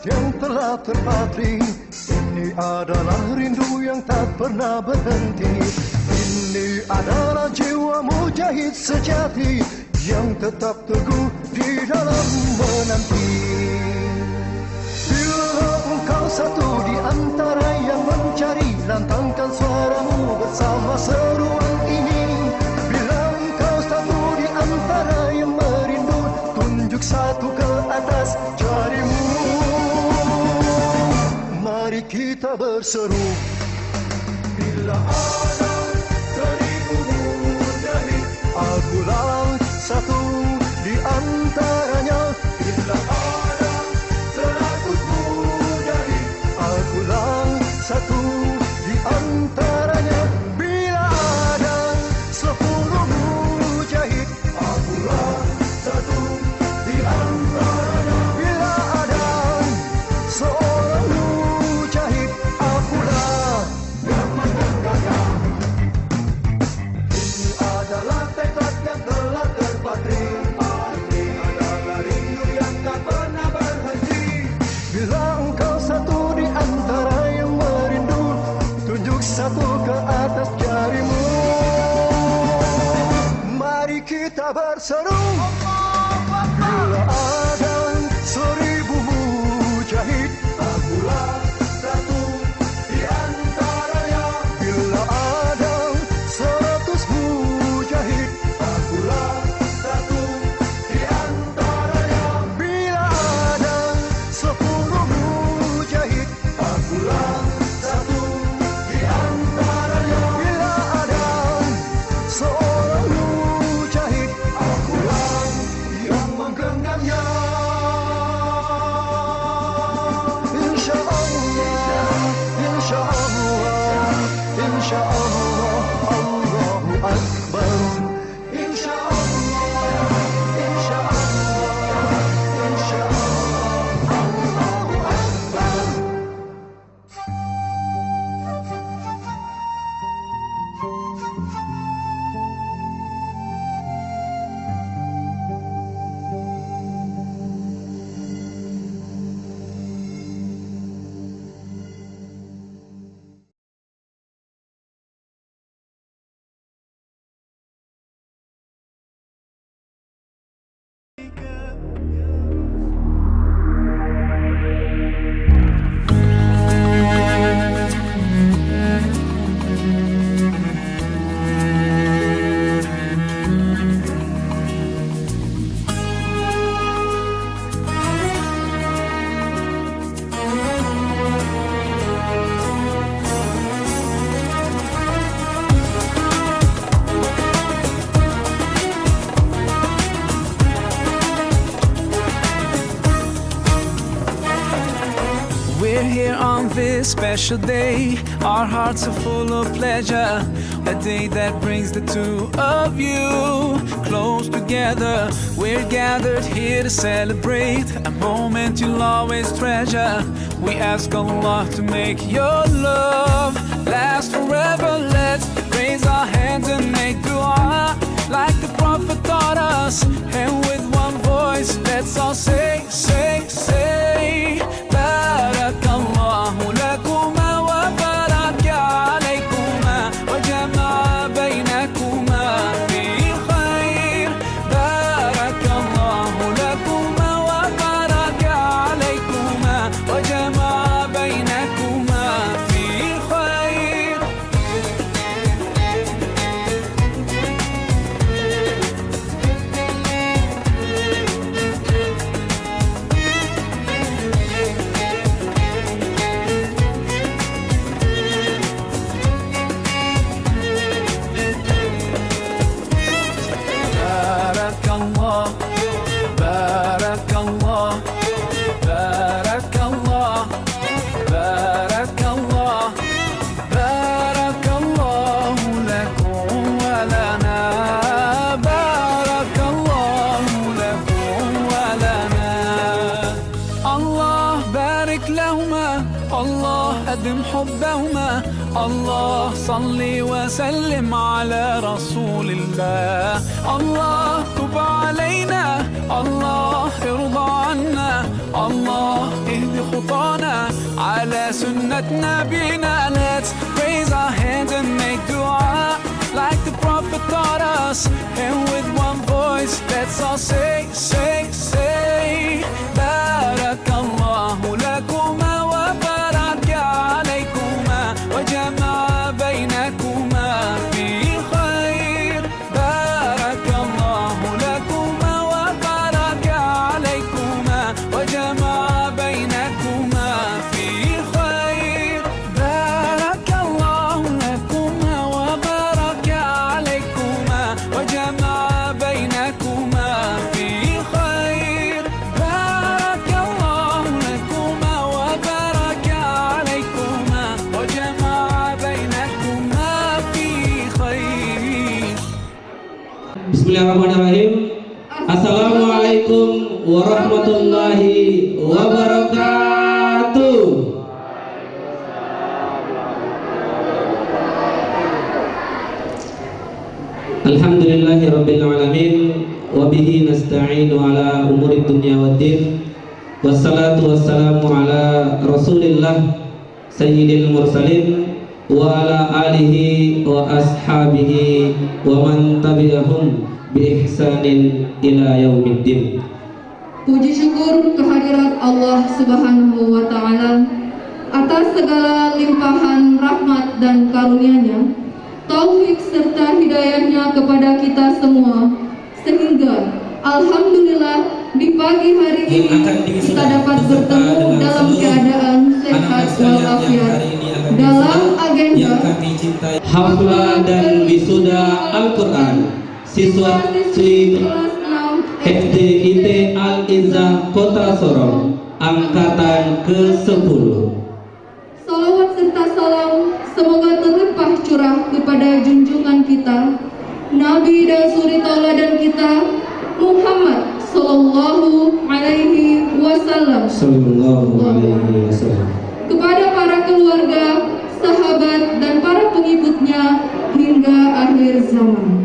yang telah terpatri. Ini adalah rindu yang tak pernah berhenti. Ini adalah jiwa mujahid sejati yang tetap teguh di dalam menanti. Bila engkau satu di antara yang mencari, lantangkan suaramu bersama seruan ini. Bila engkau satu di antara yang merindu, tunjuk satu ke atas jarimu. Mari kita berseru. Bila ada 1000 mujahid, akulah satu di antaranya. Bila ada 100 mujahid, akulah satu di antaranya. Bila ada 10 mujahid, akulah satu di antaranya. Bila ada seorang mujahid, akulah yang menjaganya. Ini adalah tekad yang telah terpatri. Ini adalah rindu yang tak pernah berhenti. Bila engkau satu di antara yang merindu, tunjuk satu ke atas jarimu. Mari kita berseru. Bila ada 1000 mujahid, akulah satu di antaranya. Bila ada 100 mujahid, akulah satu di antaranya. Bila ada 10 mujahid, akulah satu di antaranya. Bila ada seorang mujahid, akulah yang menggenggamnya. Insyaallah, insyaallah, insyaallah, Allahu Akbar. Insyaallah, insyaallah, insyaallah, Allahu Akbar. We're here on this special day. Our hearts are full of pleasure. A day that brings the two of you close together. We're gathered here to celebrate a moment you'll always treasure. We ask Allah to make your love last forever. Let's raise our hands and make dua like the Prophet taught us. And with one voice, let's all say, say, say, Barakallahu lakuma wa baraka alaykuma wa jama'a baynakuma fi khair. Barakallahu lakuma wa baraka alaykuma wa jama'a baynakuma fi khair. Barakallah, Barakallah, Barakallah, Barakallah, Barakallahu lakum wa lana. Barakallahu lakum wa lana. Allah barik lahuma, Allah adim hubbahuma. Allah salli wa sallim ala rasulillah. Allah tub alayna, Allah irda anna, Allah ihdi خطانا على سنة نبينا. Let's raise our hands and make dua like the Prophet taught us, and with one voice let's all say, say, say, Barakallahu lakuma wa baraka alaykuma wa jama'a bainakuma fi khair. Barakallahu lakuma wa baraka alaykuma wa jama'a bainakuma fi khair. Barakallahu lakuma wa baraka alaykuma wa jama'a bainakuma fi khair. Barakallahu lakuma wa baraka alaykuma wa jama'a bainakuma fi khair. Bismillahirrahmanirrahim. Assalamualaikum warahmatullahi wabarakatuh. Alhamdulillahi rabbil alamin, wa bihi nasta'inu ala umuri dunya waddin. Wassalatu wassalamu ala Rasulillah sayyidil mursalin wa ala alihi wa ashabihi wa man tabi'ahum bi ihsanin ila yaumiddin. Puji syukur kehadirat Allah Subhanahu wa Ta'ala atas segala limpahan rahmat dan karunia-Nya, taufik serta hidayahnya kepada kita semua, sehingga alhamdulillah di pagi hari ini kita dapat bertemu dalam keadaan sehat walafiat dalam agenda haflah dan wisuda Al-Quran siswa-siswi FDIT Al-Izzah Kota Sorong angkatan ke-10. Salawat serta salam semoga terlimpah curah kepada junjungan kita, Nabi dan suri tauladan kita, Muhammad Sallallahu Alaihi Wasallam, kepada para keluarga, sahabat, dan para pengikutnya hingga akhir zaman.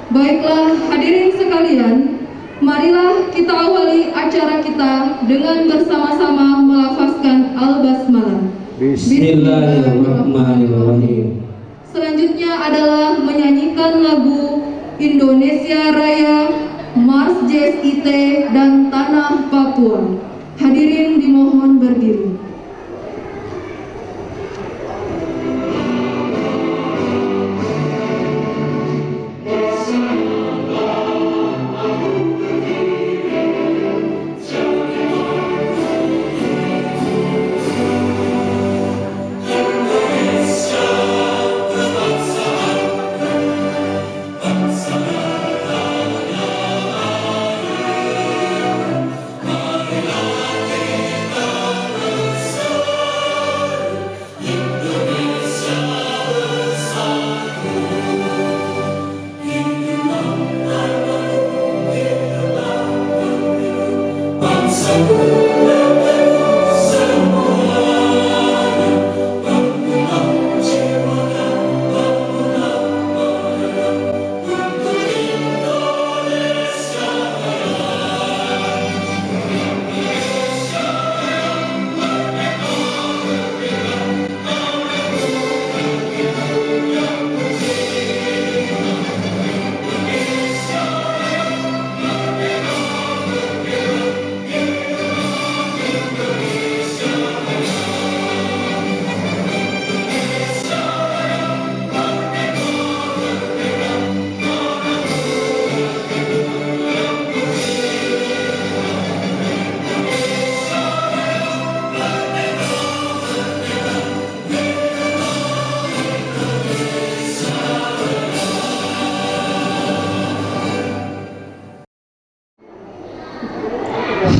Baiklah hadirin sekalian, marilah kita awali acara kita dengan bersama-sama melafazkan Al-Basmalah. Bismillahirrahmanirrahim. Selanjutnya adalah menyanyikan lagu Indonesia Raya, Mars Jazz IT, dan Tanah Papua. Hadirin dimohon berdiri.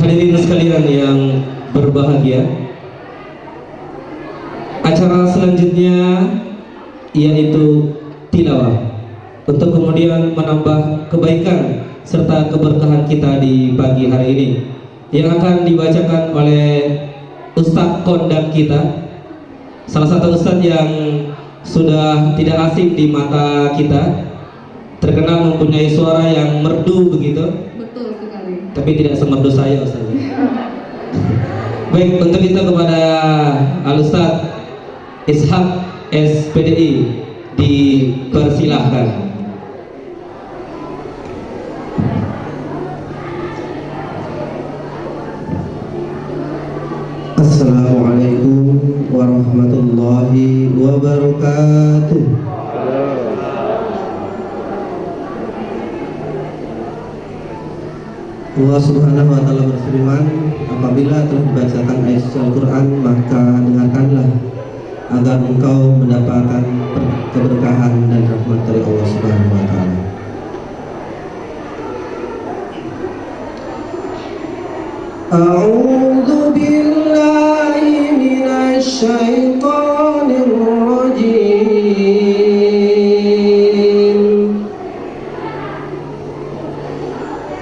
Hadirin sekalian yang berbahagia, acara selanjutnya yaitu tilawah untuk kemudian menambah kebaikan serta keberkahan kita di pagi hari ini, yang akan dibacakan oleh Ustadz kondang kita, salah satu ustadz yang sudah tidak asing di mata kita, terkenal mempunyai suara yang merdu begitu. Betul sekali. Tapi tidak semerdu saya Ustaz. Baik, untuk itu kepada Al-Ustaz Ishak SPDI dipersilahkan. Assalamualaikum warahmatullahi wabarakatuh. Allah Subhanahu wa Ta'ala berfirman, apabila telah dibacakan ayat suci Al-Quran, maka dengarkanlah agar engkau mendapatkan keberkahan dan rahmat dari Allah Subhanahu wa Ta'ala. A'udzu billahi minasy syaithanir rajim.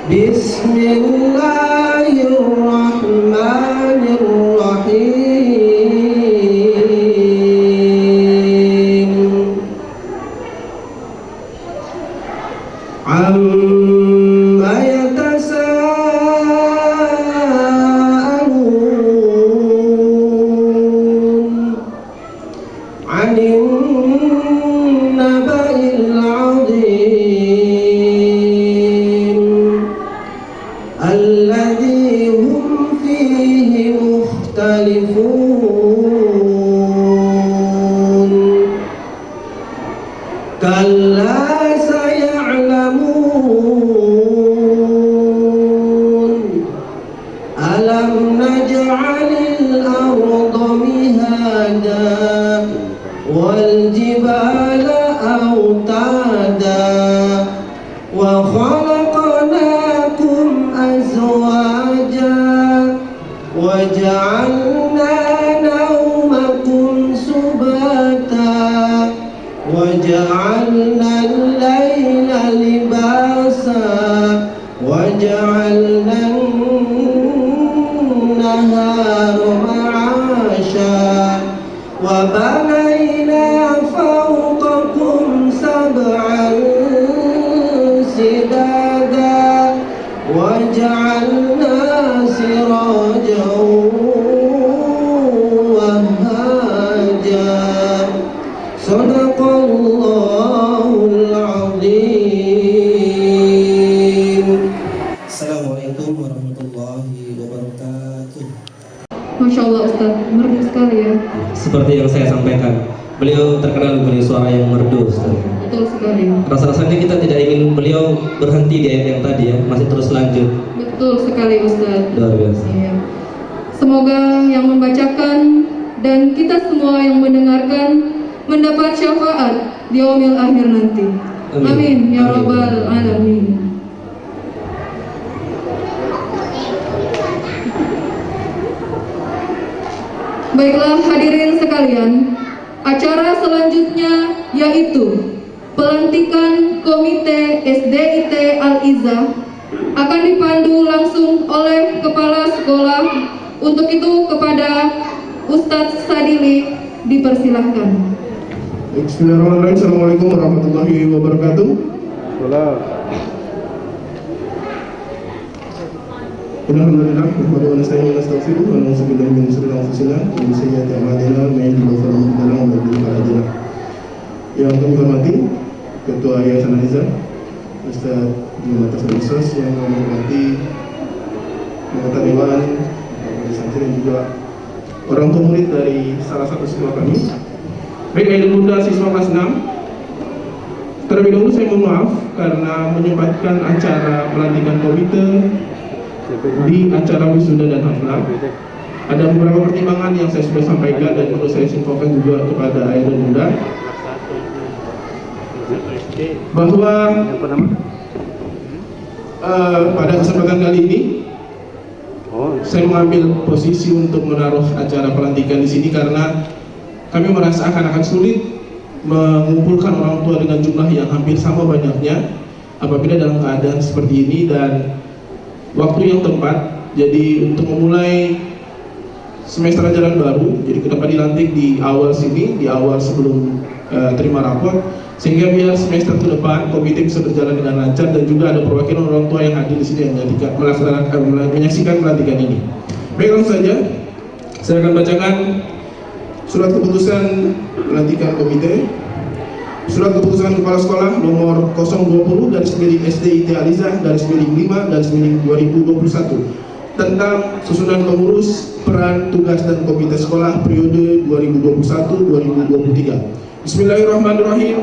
Bismillahirrahmanirrahim. Amma yatasaalun 'anil naba'il 'adzim alladzi hum fihi mukhtalifun. Kalla saya'lamun. Alam naj'alil arda mihada wal jibala autada wa khalaqnakum azwaja wa ja'alna nawmakum subata wa ja'alna al-laila libasa wa ja'alna an-nahara ma'asha wa banayna fawqakum sab'an sidada wa ja'alna sirajan wahhaja. Sadaqallahul azim. Assalamualaikum warahmatullahi wabarakatuh. Masya Allah Ustaz, merdu sekali ya. Seperti yang saya sampaikan, beliau terkenal mempunyai suara yang merdu, Ustaz. Betul sekali. Rasa-rasanya kita tidak ingin beliau berhenti di ayat yang tadi ya, masih terus lanjut. Betul sekali Ustaz. Luar biasa. Iya. Semoga yang membacakan dan kita semua yang mendengarkan mendapat syafaat di yaumil akhir nanti. Amin. Amin ya Amin. rabbal alamin. Baiklah hadirin sekalian, acara selanjutnya yaitu pelantikan Komite SDIT Al-Izzah akan dipandu langsung oleh Kepala Sekolah. Untuk itu kepada Ustadz Sadili dipersilahkan. Bismillahirrahmanirrahim. Assalamualaikum warahmatullahi wabarakatuh. Alhamdulillah, wa nasta'inu wa nastaghfiruh wa na'udzu billahi min shururi anfusina wa min sayyiati a'malina, may yahdihillahu fala mudilla lahu wa may yudlil fala hadiya lahu. Yang kami hormati Ketua Yayasan Al-Izzah, Ustaz Muhammad Tasawuf Ustaz, yang kami hormati anggota dewan, para santri dan juga orang tua murid dari salah satu sekolah kami. Baik, ayah dan bunda siswa kelas 6, terlebih dahulu saya mohon maaf karena menyempatkan acara pelantikan komite di acara wisuda dan haflah. Ada beberapa pertimbangan yang saya sudah sampaikan dan perlu saya infokan juga kepada ayah dan bunda, bahwa pada kesempatan kali ini saya mengambil posisi untuk menaruh acara pelantikan di sini karena kami merasa akan sulit mengumpulkan orang tua dengan jumlah yang hampir sama banyaknya apabila dalam keadaan seperti ini dan waktu yang tepat. Jadi untuk memulai semester ajaran baru, jadi kita dilantik di awal sini, di awal sebelum terima rapor, sehingga biar semester ke depan komite bisa berjalan dengan lancar dan juga ada perwakilan orang tua yang hadir di sini yang menyaksikan pelantikan ini. Baik, langsung saja Saya akan bacakan surat keputusan pelantikan komite. Surat keputusan kepala sekolah nomor 020/SDIT Alizah /5/2021 tentang susunan pengurus, peran, tugas dan komite sekolah periode 2021-2023. Bismillahirrahmanirrahim.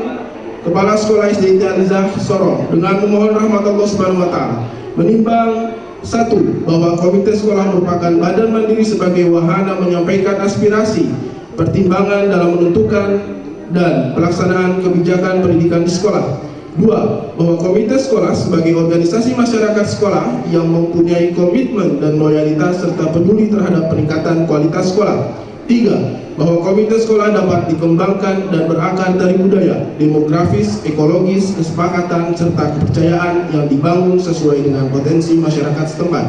Kepala Sekolah SDIT Alizah Sorong dengan memohon rahmat Allah Subhanahu wa taala menimbang 1. Bahwa komite sekolah merupakan badan mandiri sebagai wahana menyampaikan aspirasi, pertimbangan dalam menentukan dan pelaksanaan kebijakan pendidikan di sekolah. 2. Bahwa komite sekolah sebagai organisasi masyarakat sekolah yang mempunyai komitmen dan loyalitas serta peduli terhadap peningkatan kualitas sekolah. 3. Bahwa komite sekolah dapat dikembangkan dan berakar dari budaya, demografis, ekologis, kesepakatan, serta kepercayaan yang dibangun sesuai dengan potensi masyarakat setempat.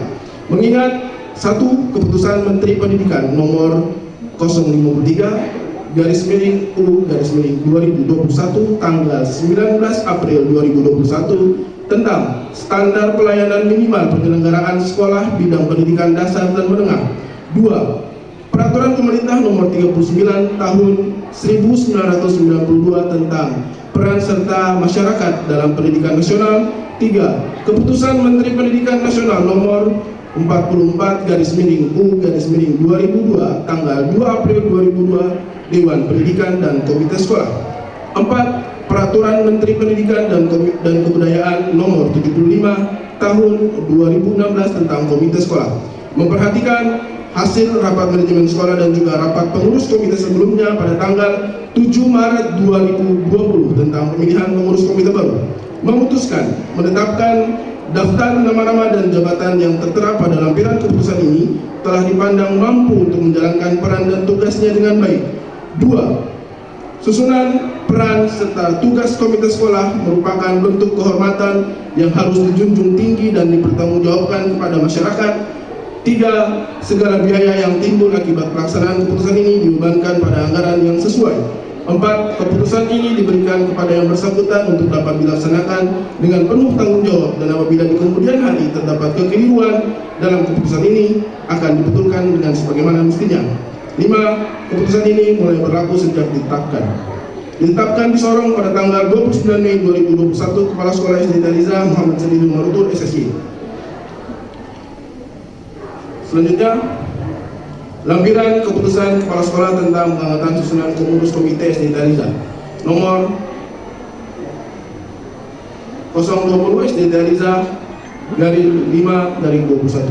Mengingat 1. Keputusan Menteri Pendidikan nomor 053/U/2021 tanggal 19 April 2021 tentang standar pelayanan minimal penyelenggaraan sekolah bidang pendidikan dasar dan menengah. 2. Peraturan Pemerintah nomor 39 tahun 1992 tentang peran serta masyarakat dalam pendidikan nasional. 3. Keputusan Menteri Pendidikan Nasional nomor 44/U/2002 tanggal 2 April 2002 Dewan Pendidikan dan Komite Sekolah. 4. Peraturan Menteri Pendidikan dan Kebudayaan nomor 75 tahun 2016 tentang Komite Sekolah. Memperhatikan hasil rapat manajemen sekolah dan juga rapat pengurus komite sebelumnya pada tanggal 7 Maret 2020 tentang pemilihan pengurus komite baru. Memutuskan menetapkan daftar nama-nama dan jabatan yang tertera pada lampiran keputusan ini telah dipandang mampu untuk menjalankan peran dan tugasnya dengan baik. 2. Susunan, peran, serta tugas komite sekolah merupakan bentuk kehormatan yang harus dijunjung tinggi dan dipertanggungjawabkan kepada masyarakat. 3. Segala biaya yang timbul akibat pelaksanaan keputusan ini dibebankan pada anggaran yang sesuai. 4. Keputusan ini diberikan kepada yang bersangkutan untuk dapat dilaksanakan dengan penuh tanggung jawab, dan apabila di kemudian hari terdapat kekeliruan dalam keputusan ini akan dibetulkan dengan sebagaimana mestinya. 5. Keputusan ini mulai berlaku sejak ditetapkan. Ditetapkan di Sorong pada tanggal 29 Mei 2021, Kepala Sekolah SDIT Alizah Muhammad Sadidul Marutur SSY. Selanjutnya, lampiran keputusan Kepala Sekolah tentang pengangkatan susunan pengurus komite SDIT Alizah nomor 020 SDIT Alizah /5/21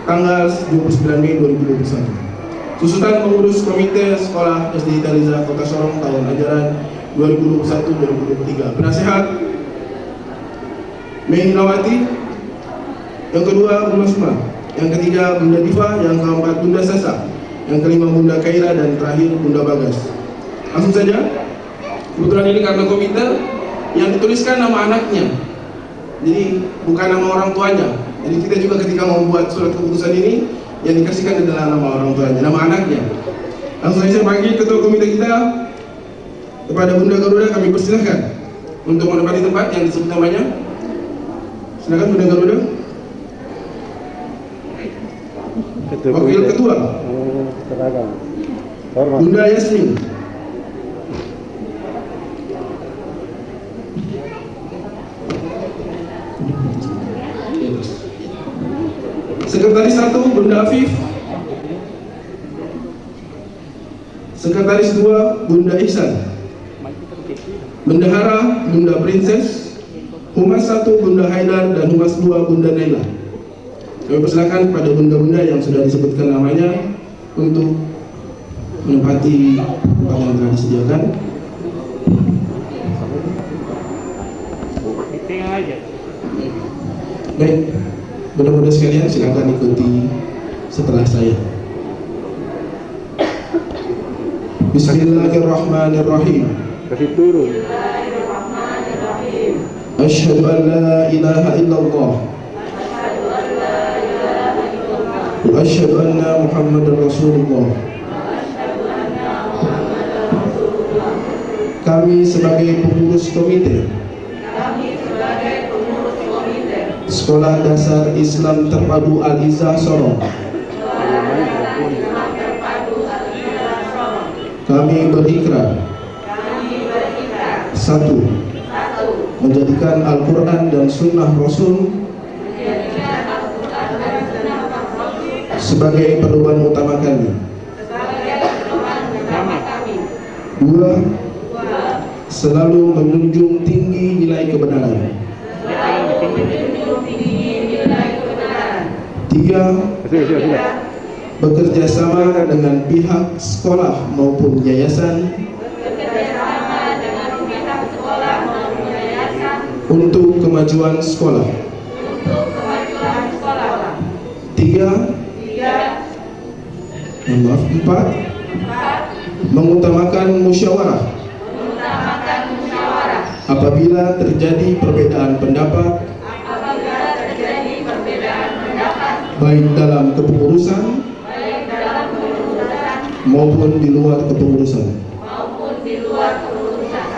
tanggal 29 Mei 2021. Susunan pengurus komite sekolah SDIT Alizah Kota Sorong tahun ajaran 2021-2023. Penasehat Mei Nawati. Yang kedua Bunda Suma. Yang ketiga Bunda Diva. Yang keempat Bunda Sasa. Yang kelima Bunda Kaira. Dan terakhir Bunda Bagas. Langsung saja. Kebetulan ini karena komite yang dituliskan nama anaknya, jadi bukan nama orang tuanya. Jadi kita juga ketika membuat surat keputusan ini yang dikasihkan adalah nama orang tuanya, nama anaknya. Langsung saja saya panggil ketua komite kita, kepada Bunda Garuda kami persilahkan untuk menempati tempat yang disebut namanya. Silakan Bunda Garuda. Wakil Ketua Bunda Yasmin. Sekretaris 1 Bunda Afif. Sekretaris 2 Bunda Ihsan. Bendahara Bunda Princess. Humas 1 Bunda Haidar dan Humas 2 Bunda Naila. Kami persilakan pada bunda-bunda yang sudah disebutkan namanya untuk menempati tempat yang telah disediakan. Baik, bunda-bunda sekalian silakan ikuti setelah saya. Bismillahirrahmanirrahim. Kasih turun. Asyhadu an la ilaha illallah wa asyhadu anna Muhammadar Rasulullah. Kami sebagai pengurus komite Sekolah Dasar Islam Terpadu Alizah Sorong Kami berikrar. Satu, menjadikan Al-Quran dan Sunnah Rasul sebagai pedoman utama kami. Dua, selalu menjunjung tinggi nilai kebenaran. Tiga, bekerja sama dengan pihak sekolah maupun yayasan untuk kemajuan sekolah. Empat, mengutamakan musyawarah apabila terjadi perbedaan pendapat baik dalam kepengurusan maupun di luar kepengurusan.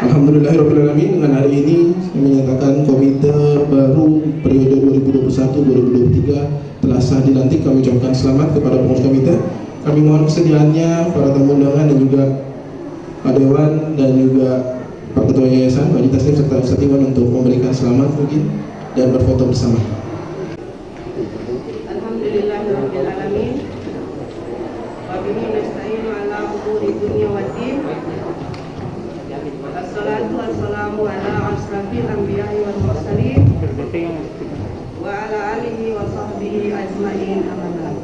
Alhamdulillahirrahmanirrahim. Dengan hari ini saya menyatakan komite baru periode 2021-2023 telah sah dilantik. Kami ucapkan selamat kepada pengurus komite. Kami mohon kesediaannya para tamu undangan dan juga Pak Dewan dan juga Pak Ketua Yayasan, Pak Haji Taslim serta Ustaz Iwan untuk memberikan selamat mungkin dan berfoto bersama. Alhamdulillahirrahmanirrahim. Wa bihi nasta'inu ala umuri dunya waddin. Wassalatu wassalamu ala asrafil anbiya'i wal mursalin wa ala alihi wa sahbihi ajma'in, amma ba'd.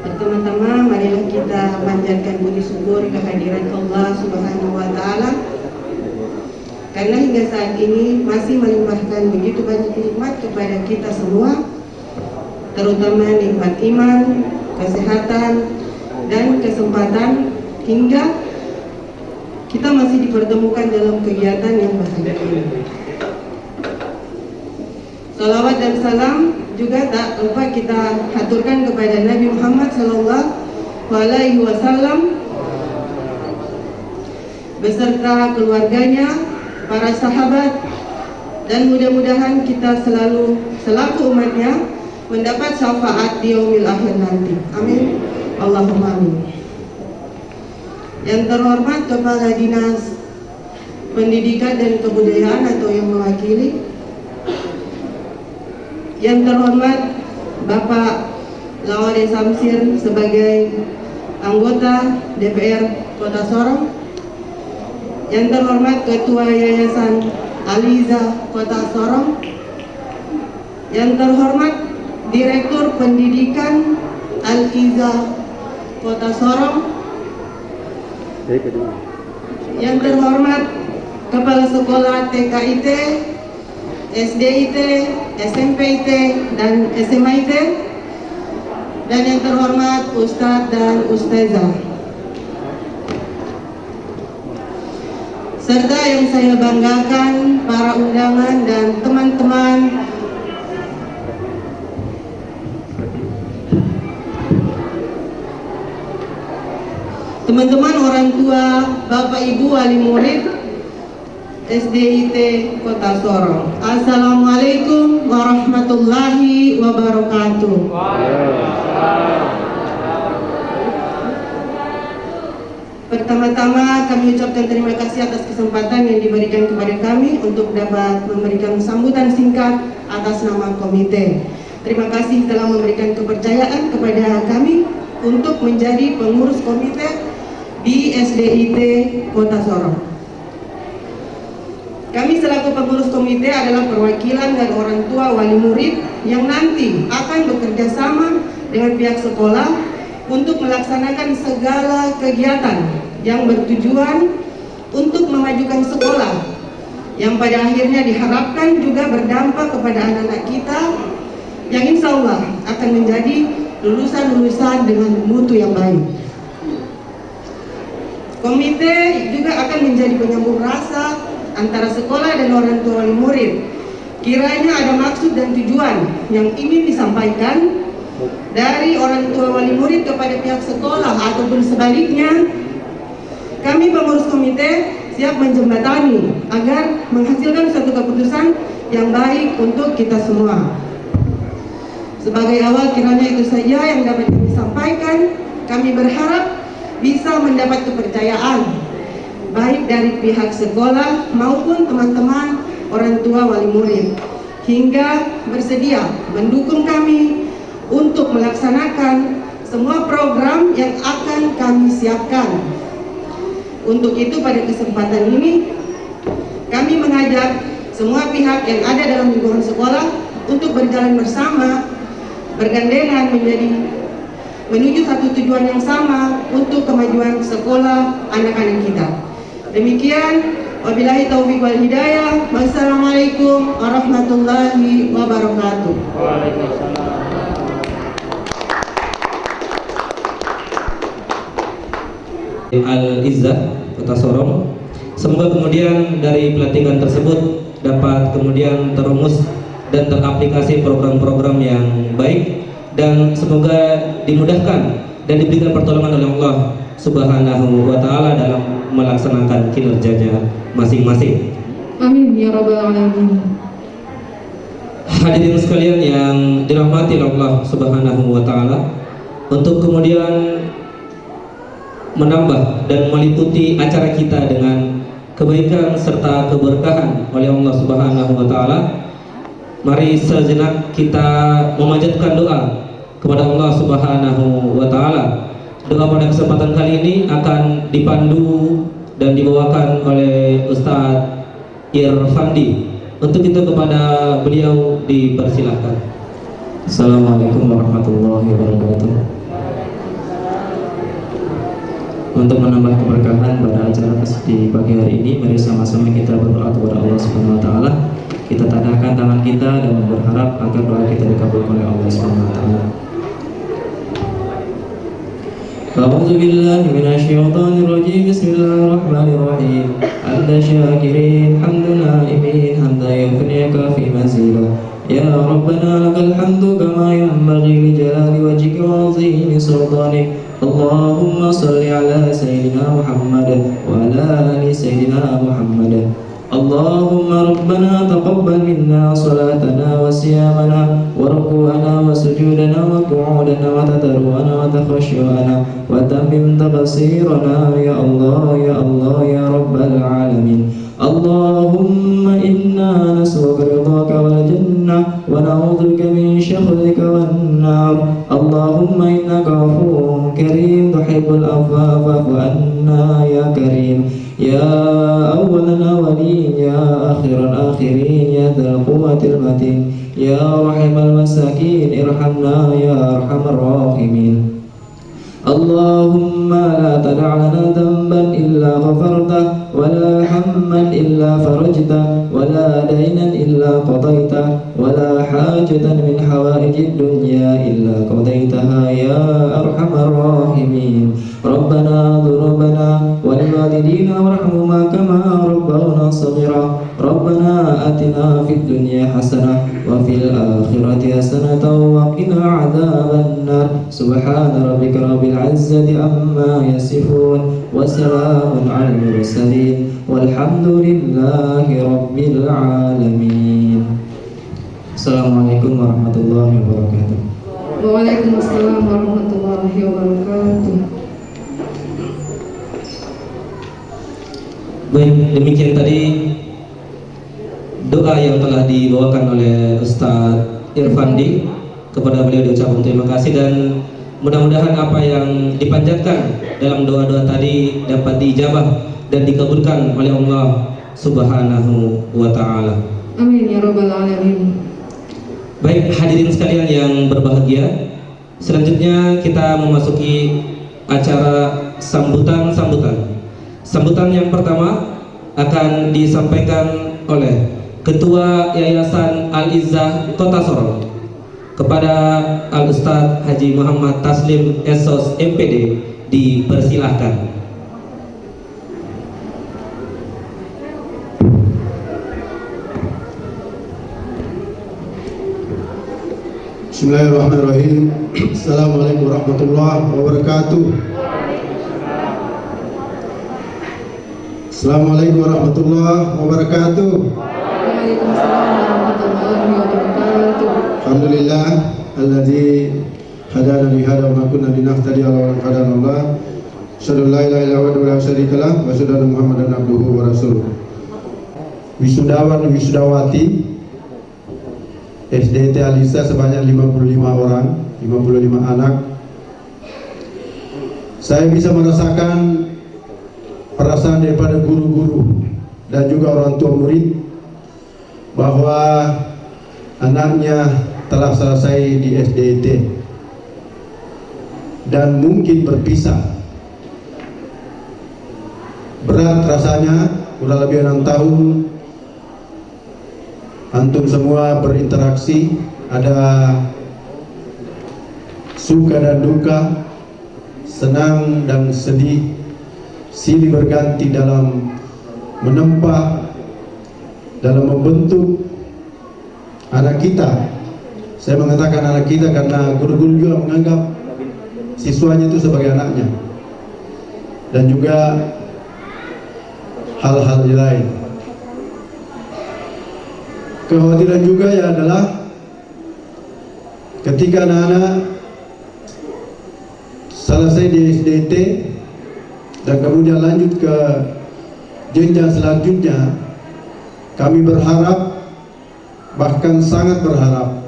Pertama-tama marilah kita panjatkan puji syukur kehadiran Allah Subhanahu wa taala karena hingga saat ini masih melimpahkan begitu banyak nikmat kepada kita semua, terutama nikmat iman, kesehatan, dan kesempatan hingga kita masih dipertemukan dalam kegiatan yang bahagia ini. Salawat dan salam juga tak lupa kita haturkan kepada Nabi Muhammad SAW beserta keluarganya, para sahabat, dan mudah-mudahan kita selalu selaku umatnya mendapat syafaat di yaumil akhir nanti. Amin. Allahumma amin. Yang terhormat Kepala Dinas Pendidikan dan Kebudayaan atau yang mewakili, yang terhormat Bapak Lawade Samsir sebagai anggota DPR Kota Sorong, yang terhormat Ketua Yayasan Aliza Kota Sorong, yang terhormat Direktur Pendidikan Al-Iza Kota Sorong, yang terhormat Kepala Sekolah TKIT, SDIT, SMPIT, dan SMIT, dan yang terhormat Ustadz dan Ustazah, serta yang saya banggakan para undangan dan teman-teman orang tua, Bapak Ibu wali murid SDIT Kota Sorong. Assalamualaikum warahmatullahi wabarakatuh. Pertama-tama kami ucapkan terima kasih atas kesempatan yang diberikan kepada kami untuk dapat memberikan sambutan singkat atas nama komite. Terima kasih telah memberikan kepercayaan kepada kami untuk menjadi pengurus komite di SDIT Kota Sorong. Kami selaku pengurus komite adalah perwakilan dan orang tua wali murid yang nanti akan bekerja sama dengan pihak sekolah untuk melaksanakan segala kegiatan yang bertujuan untuk memajukan sekolah, yang pada akhirnya diharapkan juga berdampak kepada anak-anak kita yang insya Allah akan menjadi lulusan-lulusan dengan mutu yang baik. Komite juga akan menjadi penyambung rasa antara sekolah dan orang tua wali murid. Kiranya ada maksud dan tujuan yang ingin disampaikan dari orang tua wali murid kepada pihak sekolah ataupun sebaliknya, kami pengurus komite siap menjembatani agar menghasilkan suatu keputusan yang baik untuk kita semua. Sebagai awal kiranya itu saja yang dapat kami sampaikan. Kami berharap bisa mendapat kepercayaan baik dari pihak sekolah maupun teman-teman orang tua wali murid, hingga bersedia mendukung kami untuk melaksanakan semua program yang akan kami siapkan. Untuk itu pada kesempatan ini kami mengajak semua pihak yang ada dalam lingkungan sekolah untuk berjalan bersama, bergandengan menuju satu tujuan yang sama untuk kemajuan sekolah anak-anak kita. Demikian, wabillahi taufiq wal hidayah. Wassalamualaikum warahmatullahi wabarakatuh. Al-Izzah Kota Sorong. Semoga kemudian dari pelatihan tersebut dapat kemudian terumus dan teraplikasi program-program yang baik, dan semoga dimudahkan dan diberikan pertolongan oleh Allah Subhanahu wa Ta'ala dalam melaksanakan kinerjanya masing-masing. Amin ya rabbal alamin. Hadirin sekalian yang dirahmati Allah Subhanahu wa Ta'ala, untuk kemudian menambah dan meliputi acara kita dengan kebaikan serta keberkahan oleh Allah Subhanahu wa Ta'ala, mari sejenak kita memanjatkan doa kepada Allah Subhanahu wa Ta'ala. Doa pada kesempatan kali ini akan dipandu dan dibawakan oleh Ustadz Irfandi. Untuk itu kepada beliau dipersilahkan. Assalamualaikum warahmatullahi wabarakatuh. Untuk menambah keberkahan pada acara di pagi hari ini, mari sama-sama kita berdoa kepada Allah Subhanahu wa Ta'ala. Kita tadahkan tangan kita dan berharap agar doa kita dikabulkan oleh Allah Subhanahu wa Ta'ala. A'udzu billahi minasyaitonir rajim. Bismillahirrahmanirrahim. Hamdan syakirin, hamdan na'imin, hamdan yufniyaka fi manzilah. Ya Rabbana lakal hamdu kama yanbaghi li jalali wajhika wa 'azimi sultanik. Allahumma salli ala Sayyidina Muhammad wa ala ali Sayyidina Muhammad. Allahumma Rabbana taqabbal minna salatana wa siyamana wa ruku'ana wa sujudana wa qu'udana wa tadarruana wa takhashu'ana wa tammim taqsirana ya Allah ya Allah ya Rabbal alamin. Allahumma inna nas'aluka ridhaka wal jannah wa na'udzubika min sakhatika wan nar. Allahumma innaka 'afuwwun karim tuhibbul 'afwa fa'fu 'anna ya karim. Ya awwalan awwalin ya akhiran akhirin ya dzal quwwatil matin ya rahimal masakin irhamna ya arhamar rahimin. Allahumma la tada' lana dhanban illa ghafartah wa la hamman illa farajtah wa la daynan illa qadaytah wa la hajatan min hawaijid dunya illa qadaytaha ya arhamar rahimin. Rabbana dhunubana wa liwalidina warhamhuma kama rabbawna shaghira. Rabbana atina fid dunya hasanah wa fil akhirati hasanatan wa qina adzaban nar. Subhana rabbika rabbil izzati amma yasifun wa salamun 'alal mursalin walhamdulillahi rabbil alamin. Assalamualaikum warahmatullahi wabarakatuh. Waalaikumsalam warahmatullahi wabarakatuh. Baik, demikian tadi doa yang telah dibawakan oleh Ustadz Irfandi. Kepada beliau diucapkan terima kasih, dan mudah-mudahan apa yang dipanjatkan dalam doa-doa tadi dapat diijabah dan dikabulkan oleh Allah Subhanahu wa Ta'ala. Amin ya rabbal alamin. Baik, hadirin sekalian yang berbahagia, selanjutnya kita memasuki acara sambutan. Sambutan yang pertama akan disampaikan oleh Ketua Yayasan Al-Izzah Kota Sorong kepada Al-Ustadz Haji Muhammad Taslim SOS MPD, dipersilahkan. Bismillahirrahmanirrahim. Assalamualaikum warahmatullahi wabarakatuh. Assalamualaikum warahmatullahi wabarakatuh. Waalaikumsalam warahmatullahi wabarakatuh. Alhamdulillah alladzi hadana li hada wa ma kunna linahtadiya laula an hadana Allah. Asyhadu an la ilaha illallah wa la syarika lah wa asyhadu anna Muhammadan abduhu wa rasuluh. Wisudawan wisudawati SDT Alisa sebanyak 55 orang, 55 anak. Saya bisa merasakan perasaan daripada guru-guru dan juga orang tua murid bahwa anaknya telah selesai di SDT dan mungkin berpisah. Berat rasanya, udah lebih 6 tahun antum semua berinteraksi, ada suka dan duka, senang dan sedih, silih berganti dalam menempa, dalam membentuk anak kita. Saya mengatakan anak kita karena guru-guru juga menganggap siswanya itu sebagai anaknya, dan juga hal-hal lain. Kekhawatiran juga ya adalah ketika anak-anak selesai di SDT dan kemudian lanjut ke jenjang selanjutnya, kami berharap, bahkan sangat berharap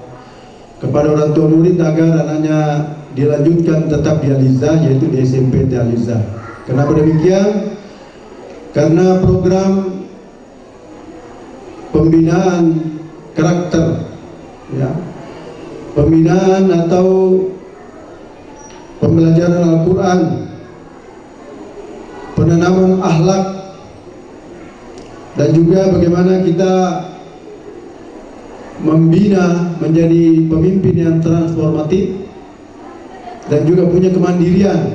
kepada orang tua murid agar anaknya dilanjutkan tetap di Aliza, yaitu di SMP di Aliza. Kenapa demikian? Karena program pembinaan karakter, ya, pembinaan atau pembelajaran Al-Quran, penanaman akhlak, dan juga bagaimana kita membina menjadi pemimpin yang transformatif dan juga punya kemandirian.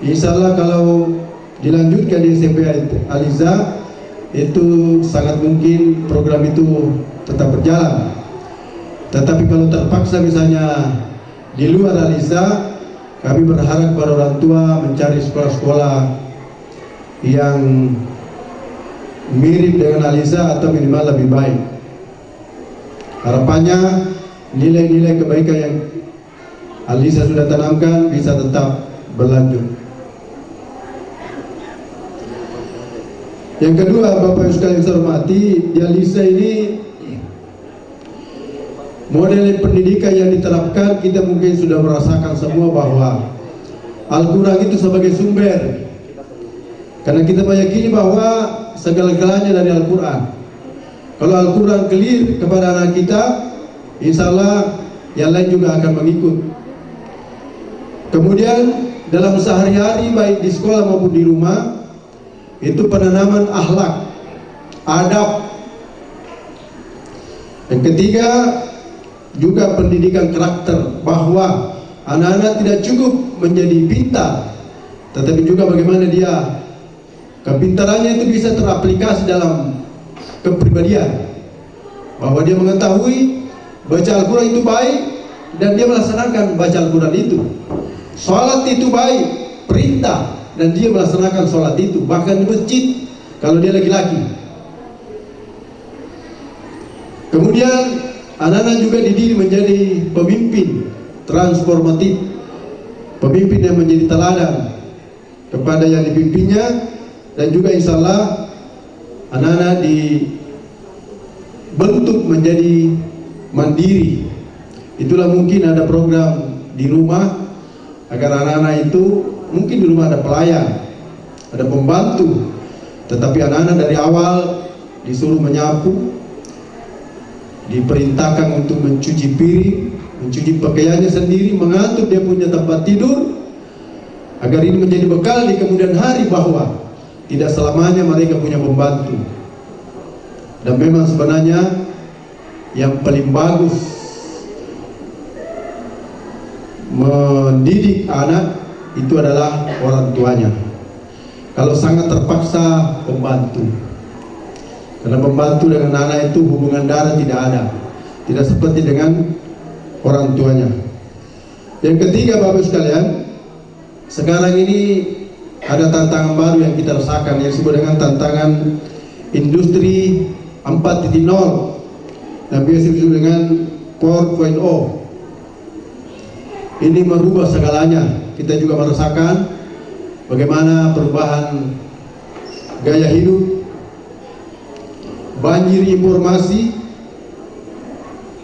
Insya Allah kalau dilanjutkan di SMP Aliza, itu sangat mungkin program itu tetap berjalan. Tetapi kalau terpaksa misalnya di luar Aliza, kami berharap kepada orang tua mencari sekolah-sekolah yang mirip dengan Aliza atau minimal lebih baik. Harapannya nilai-nilai kebaikan yang Aliza sudah tanamkan bisa tetap berlanjut. Yang kedua, Bapak Ibu sekalian saya hormati, di Aliza ini model pendidikan yang diterapkan, kita mungkin sudah merasakan semua bahwa Al-Quran itu sebagai sumber, karena kita meyakini bahwa segala-galanya dari Al-Quran. Kalau Al-Quran clear kepada anak kita, insya Allah yang lain juga akan mengikut. Kemudian dalam sehari-hari baik di sekolah maupun di rumah, itu penanaman akhlak, adab. Yang ketiga juga pendidikan karakter, bahwa anak-anak tidak cukup menjadi pintar, tetapi juga bagaimana dia kepintarannya itu bisa teraplikasi dalam kepribadian, bahwa dia mengetahui baca Al-Quran itu baik dan dia melaksanakan baca Al-Quran itu. Sholat itu baik, perintah, dan dia melaksanakan sholat itu, bahkan di masjid kalau dia laki-laki. Kemudian anak-anak juga dididik menjadi pemimpin transformatif, pemimpin yang menjadi teladan kepada yang dipimpinnya, dan juga insya Allah anak-anak dibentuk menjadi mandiri. Itulah mungkin ada program di rumah agar anak-anak itu mungkin di rumah ada pelayan, ada pembantu, tetapi anak-anak dari awal disuruh menyapu, diperintahkan untuk mencuci piring, mencuci pakaiannya sendiri, mengatur dia punya tempat tidur, agar ini menjadi bekal di kemudian hari bahwa tidak selamanya mereka punya pembantu. Dan memang sebenarnya yang paling bagus mendidik anak itu adalah orang tuanya. Kalau sangat terpaksa, pembantu. Karena pembantu dengan anak itu hubungan darah tidak ada, tidak seperti dengan orang tuanya. Yang ketiga, Bapak sekalian, sekarang ini ada tantangan baru yang kita rasakan, yang disebut dengan tantangan industri 4.0 dan biasa disebut dengan 4.0. Ini merubah segalanya. Kita juga merasakan bagaimana perubahan gaya hidup, banjir informasi,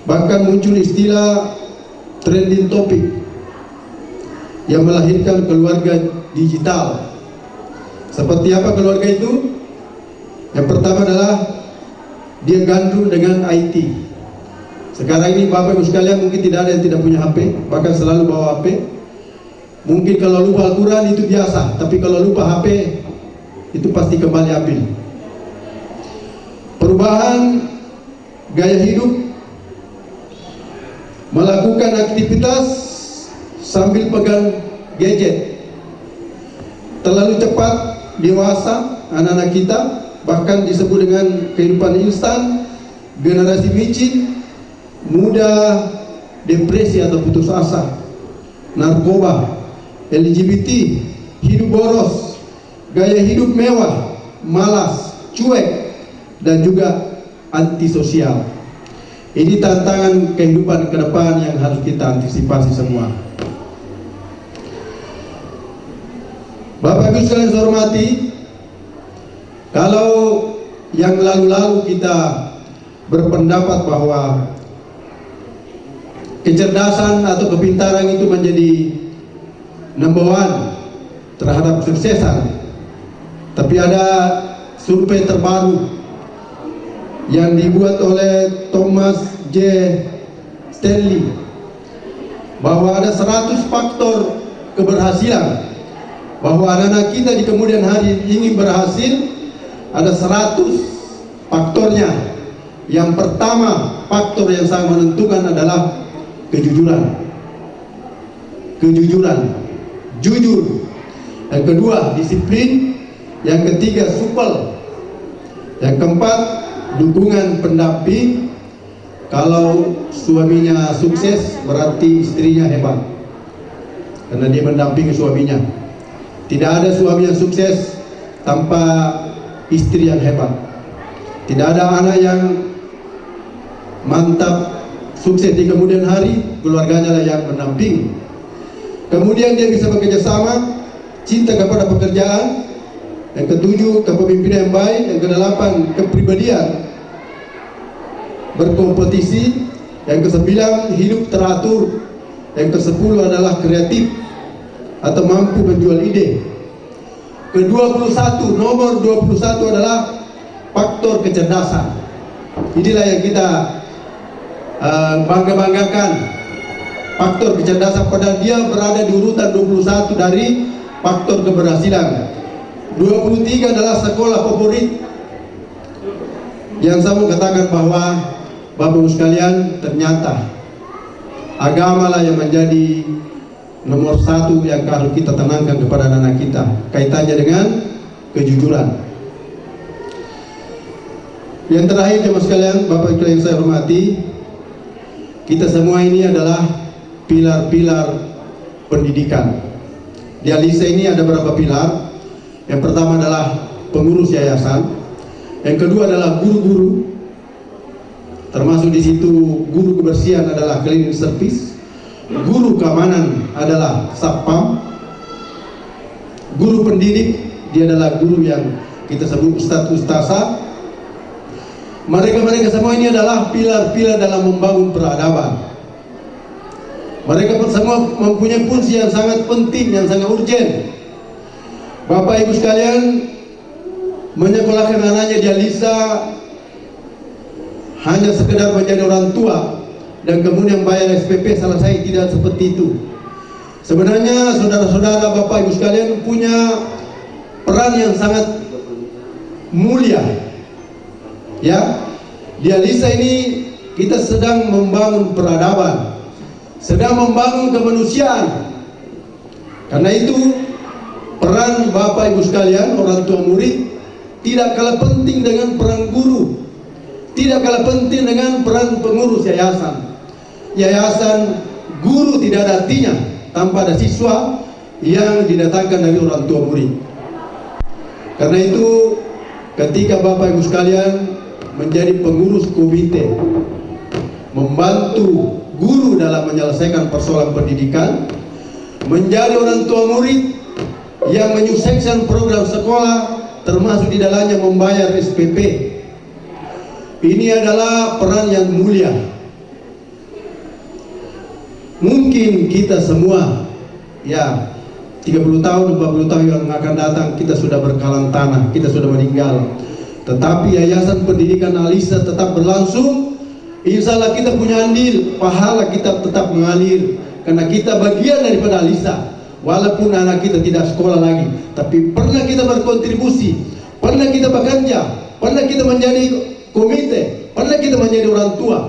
bahkan muncul istilah trending topic yang melahirkan keluarga digital. Seperti apa keluarga itu? Yang pertama adalah dia gandrung dengan IT. Sekarang ini Bapak Ibu sekalian mungkin tidak ada yang tidak punya HP, bahkan selalu bawa HP. Mungkin kalau lupa Al-Quran itu biasa, tapi kalau lupa HP itu pasti kembali ambil. Perubahan gaya hidup, melakukan aktivitas sambil pegang gadget. Terlalu cepat dewasa anak-anak kita, bahkan disebut dengan kehidupan instan, generasi micin, mudah depresi atau putus asa, narkoba, LGBT, hidup boros, gaya hidup mewah, malas, cuek, dan juga antisosial. Ini tantangan kehidupan ke depan yang harus kita antisipasi semua. Bapak Ibu sekalian saya hormati, kalau yang lalu-lalu kita berpendapat bahwa kecerdasan atau kepintaran itu menjadi number one terhadap kesuksesan, tapi ada survei terbaru yang dibuat oleh Thomas J. Stanley bahwa ada 100 faktor keberhasilan, bahwa anak-anak kita di kemudian hari ingin berhasil. Ada 100 faktornya. Yang pertama, faktor yang sangat menentukan adalah kejujuran. Kejujuran, jujur. Yang kedua, disiplin. Yang ketiga, supel. Yang keempat, dukungan pendamping. Kalau suaminya sukses, berarti istrinya hebat, karena dia mendampingi suaminya. Tidak ada suami yang sukses tanpa istri yang hebat. Tidak ada anak yang mantap sukses di kemudian hari, keluarganya lah yang mendampingi. Kemudian dia bisa bekerja sama, cinta kepada pekerjaan. Yang ketujuh, kepemimpinan yang baik. Yang kedelapan, kepribadian, berkompetisi. Yang kesembilan, hidup teratur. Yang kesepuluh adalah kreatif atau mampu menjual ide. Ke-21, nomor 21 adalah faktor kecerdasan. Inilah yang kita bangga-banggakan, faktor kecerdasan, padahal dia berada di urutan 21 dari faktor keberhasilan. 23 adalah sekolah favorit. Yang saya mau katakan bahwa Bapak Ibu sekalian, ternyata agamalah yang menjadi nomor satu yang harus kita tanamkan kepada anak-anak kita, kaitannya dengan kejujuran. Yang terakhir jemaah sekalian, Bapak Ibu yang saya hormati, kita semua ini adalah pilar-pilar pendidikan. Di Alisa ini ada beberapa pilar. Yang pertama adalah pengurus yayasan. Yang kedua adalah guru-guru. Termasuk di situ guru kebersihan adalah cleaning service. Guru keamanan adalah satpam. Guru pendidik, dia adalah guru yang kita sebut ustaz-ustazah. Mereka semua ini adalah pilar-pilar dalam membangun peradaban. Mereka semua mempunyai fungsi yang sangat penting, yang sangat urgen. Bapak Ibu sekalian, menyekolahkan anaknya di Alisa hanya sekedar menjadi orang tua dan kemudian bayar SPP, selesai, tidak seperti itu. Sebenarnya saudara-saudara, Bapak Ibu sekalian punya peran yang sangat mulia. Ya, di Alisa ini kita sedang membangun peradaban, sedang membangun kemanusiaan. Karena itu peran Bapak Ibu sekalian, orang tua murid, tidak kalah penting dengan peran guru, tidak kalah penting dengan peran pengurus yayasan. Yayasan guru tidak ada artinya tanpa ada siswa yang didatangkan dari orang tua murid. Karena itu ketika Bapak Ibu sekalian menjadi pengurus komite, membantu guru dalam menyelesaikan persoalan pendidikan, menjadi orang tua murid yang menyukseskan program sekolah, termasuk di dalamnya membayar SPP. Ini adalah peran yang mulia. Mungkin kita semua, ya 30 tahun, 40 tahun yang akan datang, kita sudah berkalang tanah, kita sudah meninggal. Tetapi Yayasan Pendidikan Al-Ihsan tetap berlangsung. Insya Allah kita punya andil, pahala kita tetap mengalir, karena kita bagian daripada Al-Ihsan. Walaupun anak kita tidak sekolah lagi, tapi pernah kita berkontribusi, pernah kita bekerja, pernah kita menjadi komite, pernah kita menjadi orang tua,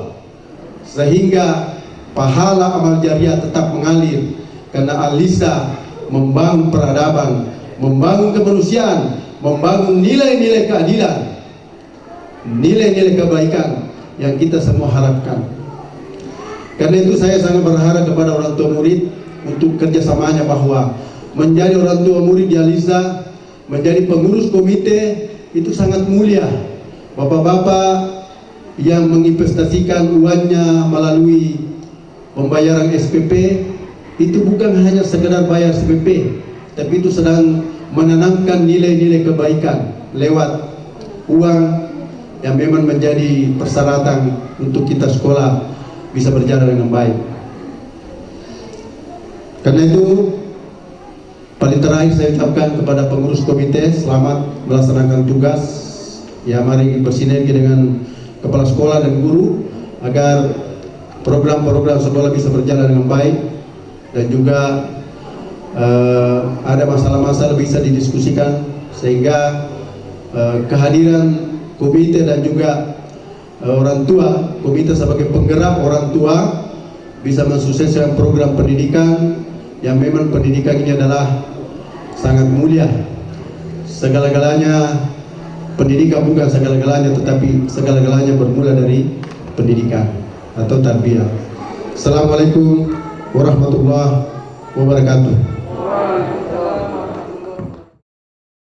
sehingga pahala amal jariah tetap mengalir. Karena Al-Ihsan membangun peradaban, membangun kemanusiaan, membangun nilai-nilai keadilan, nilai-nilai kebaikan yang kita semua harapkan. Karena itu saya sangat berharap kepada orang tua murid untuk kerjasamanya, bahwa menjadi orang tua murid di Al-Ihsan, menjadi pengurus komite itu sangat mulia. Bapak-bapak yang menginvestasikan uangnya melalui pembayaran SPP itu bukan hanya sekedar bayar SPP, tapi itu sedang menanamkan nilai-nilai kebaikan lewat uang yang memang menjadi persyaratan untuk kita sekolah bisa berjalan dengan baik. Karena itu, paling terakhir saya ucapkan kepada pengurus komite, selamat melaksanakan tugas. Ya, mari bersinergi dengan kepala sekolah dan guru agar program-program sekolah bisa berjalan dengan baik, dan juga ada masalah-masalah bisa didiskusikan, sehingga kehadiran komite dan juga orang tua, komite sebagai penggerak orang tua bisa mensukseskan program pendidikan, yang memang pendidikan ini adalah sangat mulia. Segala-galanya, pendidikan bukan segala-galanya, tetapi segala-galanya bermula dari pendidikan atau tarbiyah. Assalamualaikum warahmatullahi wabarakatuh.